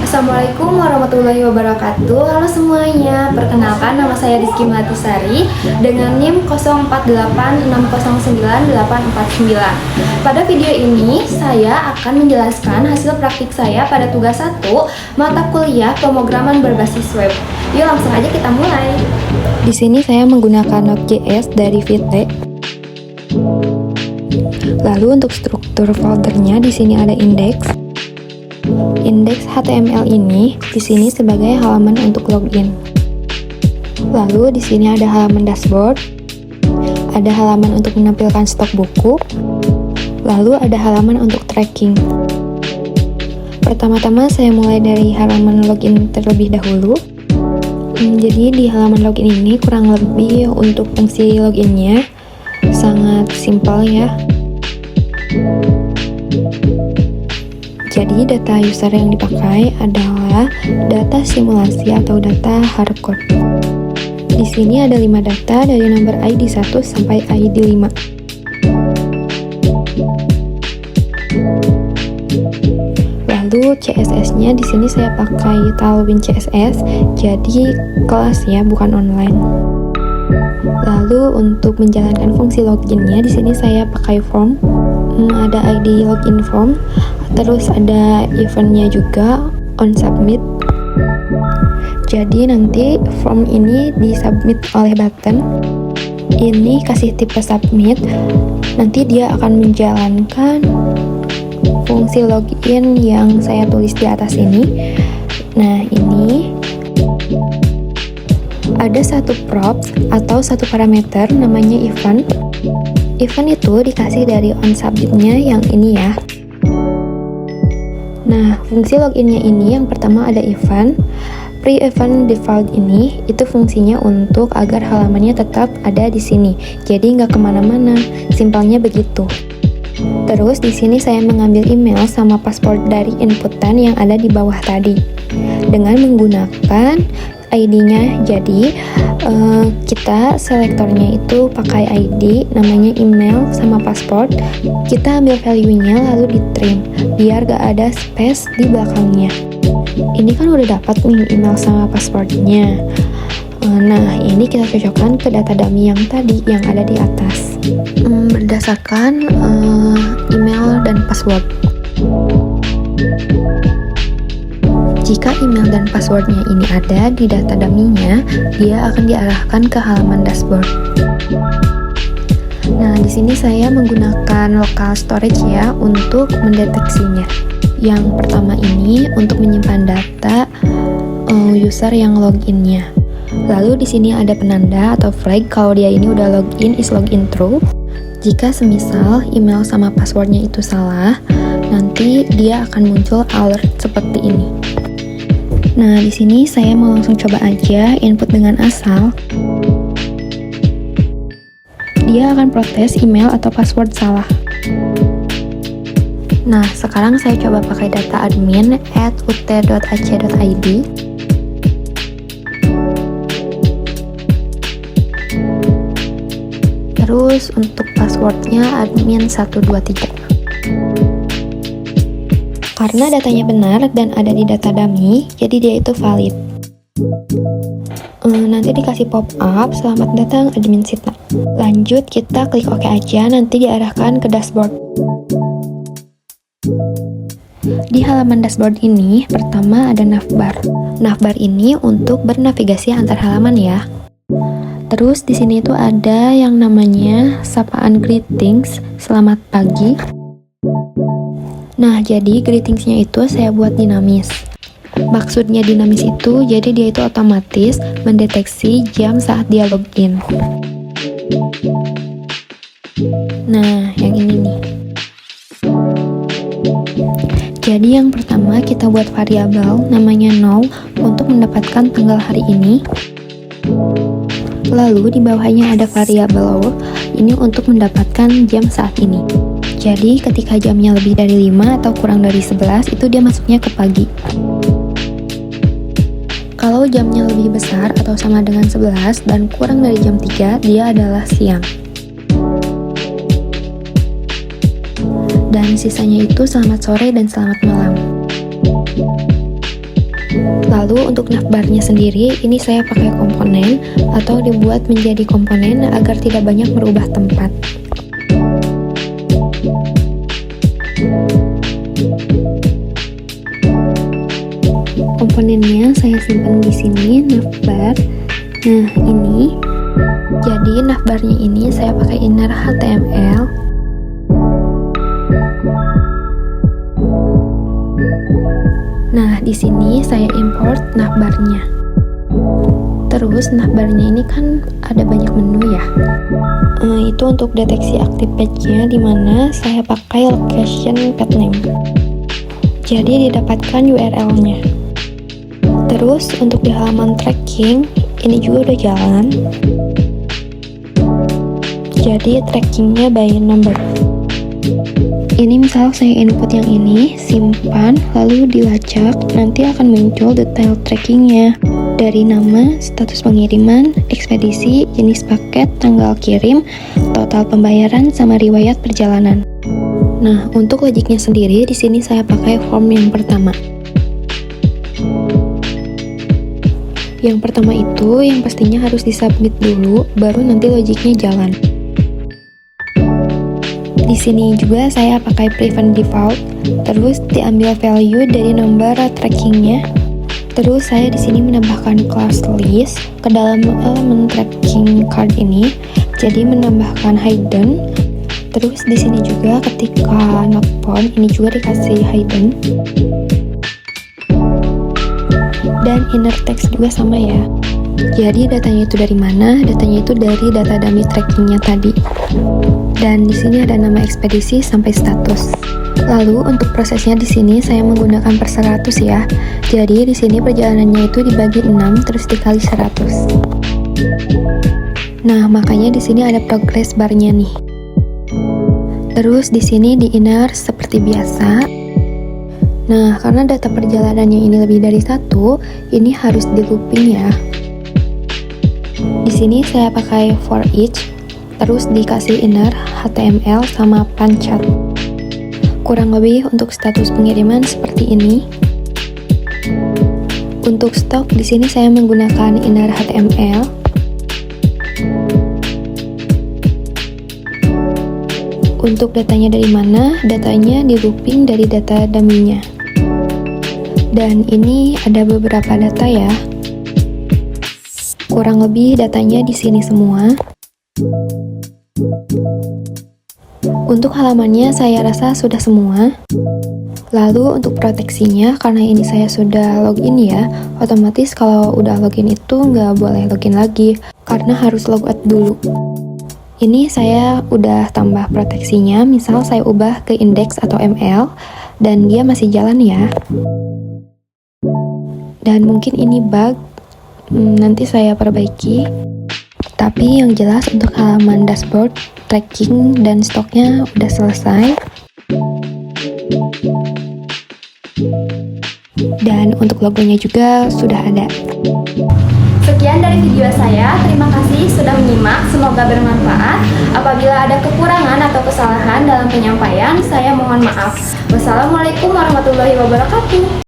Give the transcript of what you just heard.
Assalamualaikum warahmatullahi wabarakatuh. Halo semuanya, perkenalkan nama saya Rizky Melatisari dengan NIM 0486098849. Pada video ini saya akan menjelaskan hasil praktik saya pada tugas 1 mata kuliah pemrograman berbasis web. Yuk langsung aja kita mulai. Di sini saya menggunakan Node.js dari Vite. Lalu untuk struktur foldernya di sini ada index. Indeks HTML ini di sini sebagai halaman untuk login. Lalu di sini ada halaman dashboard, ada halaman untuk menampilkan stok buku, lalu ada halaman untuk tracking. Pertama-tama saya mulai dari halaman login terlebih dahulu. Jadi di halaman login ini kurang lebih untuk fungsi loginnya sangat simpel ya. Jadi data user yang dipakai adalah data simulasi atau data hardcode. Di sini ada 5 data dari nomor ID 1 sampai ID 5. Lalu CSS-nya di sini saya pakai Tailwind CSS, jadi kelas ya, bukan online. Lalu untuk menjalankan fungsi loginnya di sini saya pakai form. Ada ID login form, terus ada eventnya juga on submit. Jadi nanti form ini disubmit oleh button. Ini kasih tipe submit. Nanti dia akan menjalankan fungsi login yang saya tulis di atas ini. Nah, ini ada satu props atau satu parameter namanya event. Event itu dikasih dari on submit-nya yang ini ya. Nah, fungsi loginnya ini yang pertama ada event. Pre-event default ini itu fungsinya untuk agar halamannya tetap ada di sini. Jadi nggak kemana-mana. Simpelnya begitu. Terus di sini saya mengambil email sama password dari inputan yang ada di bawah tadi dengan menggunakan ID-nya. Jadi kita selektornya itu pakai ID, namanya email sama password. Kita ambil value-nya lalu di trim biar gak ada space di belakangnya. Ini kan udah dapat nih email sama passwordnya. Nah, ini kita cocokkan ke data dummy yang tadi yang ada di atas berdasarkan email dan password. Jika email dan passwordnya ini ada di data dummy-nya, dia akan diarahkan ke halaman dashboard. Nah, di sini saya menggunakan local storage ya untuk mendeteksinya. Yang pertama ini untuk menyimpan data user yang loginnya. Lalu di sini ada penanda atau flag kalau dia ini udah login is login true. Jika semisal email sama passwordnya itu salah, nanti dia akan muncul alert seperti ini. Nah, di sini saya mau langsung coba aja input dengan asal. Dia akan protes email atau password salah. Nah, sekarang saya coba pakai data admin @ut.ac.id. Terus untuk passwordnya admin 123. Karena datanya benar dan ada di data dummy, jadi dia itu valid. Nanti dikasih pop-up, selamat datang admin Sita. Lanjut, kita klik OK aja, nanti diarahkan ke dashboard. Di halaman dashboard ini, pertama ada navbar. Navbar ini untuk bernavigasi antar halaman ya. Terus di sini itu ada yang namanya sapaan greetings, selamat pagi. Nah, jadi greetingsnya itu saya buat dinamis. Maksudnya dinamis itu, jadi dia itu otomatis mendeteksi jam saat dia login. Nah, yang ini nih. Jadi yang pertama kita buat variabel namanya now untuk mendapatkan tanggal hari ini. Lalu di bawahnya ada variabel hour, ini untuk mendapatkan jam saat ini. Jadi ketika jamnya lebih dari 5 atau kurang dari 11 itu dia masuknya ke pagi. Kalau jamnya lebih besar atau sama dengan 11 dan kurang dari jam 3, dia adalah siang. Dan sisanya itu selamat sore dan selamat malam. Lalu untuk navbarnya sendiri, ini saya pakai komponen atau dibuat menjadi komponen agar tidak banyak merubah tempat. Komponennya saya simpan di sini, navbar. Nah, ini. Jadi navbarnya ini saya pakai inner HTML. Nah, di sini saya import navbarnya. Terus navbarnya ini kan ada banyak menu ya. Itu untuk deteksi active page-nya, dimana saya pakai location pet name. Jadi didapatkan URL-nya. Terus untuk di halaman tracking, ini juga udah jalan. Jadi trackingnya by number. Ini misal saya input yang ini, simpan, lalu dilacak, nanti akan muncul detail trackingnya. Dari nama, status pengiriman, ekspedisi, jenis paket, tanggal kirim, total pembayaran, sama riwayat perjalanan. Nah, untuk logiknya sendiri, di sini saya pakai form yang pertama. Yang pertama itu, yang pastinya harus disubmit dulu, baru nanti logiknya jalan. Di sini juga saya pakai prevent default, terus diambil value dari nomor trackingnya. Terus saya di sini menambahkan class list ke dalam elemen tracking card ini, jadi menambahkan hidden. Terus di sini juga ketika not found, ini juga dikasih hidden. Dan inner text juga sama ya. Jadi datanya itu dari mana? Datanya itu dari data dummy trackingnya tadi. Dan di sini ada nama ekspedisi sampai status. Lalu untuk prosesnya di sini saya menggunakan per 100 ya. Jadi di sini perjalanannya itu dibagi 6 terus dikali 100. Nah, makanya di sini ada progress bar-nya nih. Terus di sini di inner seperti biasa. Nah, karena data perjalanannya ini lebih dari 1, ini harus di looping ya. Di sini saya pakai for each, terus dikasih inner HTML sama panchat. Kurang lebih untuk status pengiriman seperti ini. Untuk stok di sini saya menggunakan inner HTML. Untuk datanya dari mana? Datanya di looping dari data dummy-nya. Dan ini ada beberapa data ya. Kurang lebih datanya di sini semua. Untuk halamannya saya rasa sudah semua. Lalu untuk proteksinya, karena ini saya sudah login ya, otomatis kalau udah login itu nggak boleh login lagi, karena harus logout dulu. Ini saya udah tambah proteksinya, misal saya ubah ke index atau ML, dan dia masih jalan ya. Dan mungkin ini bug, nanti saya perbaiki. Tapi yang jelas untuk halaman dashboard, tracking, dan stoknya udah selesai. Dan untuk logonya juga sudah ada. Sekian dari video saya, terima kasih sudah menyimak, semoga bermanfaat. Apabila ada kekurangan atau kesalahan dalam penyampaian, saya mohon maaf. Wassalamualaikum warahmatullahi wabarakatuh.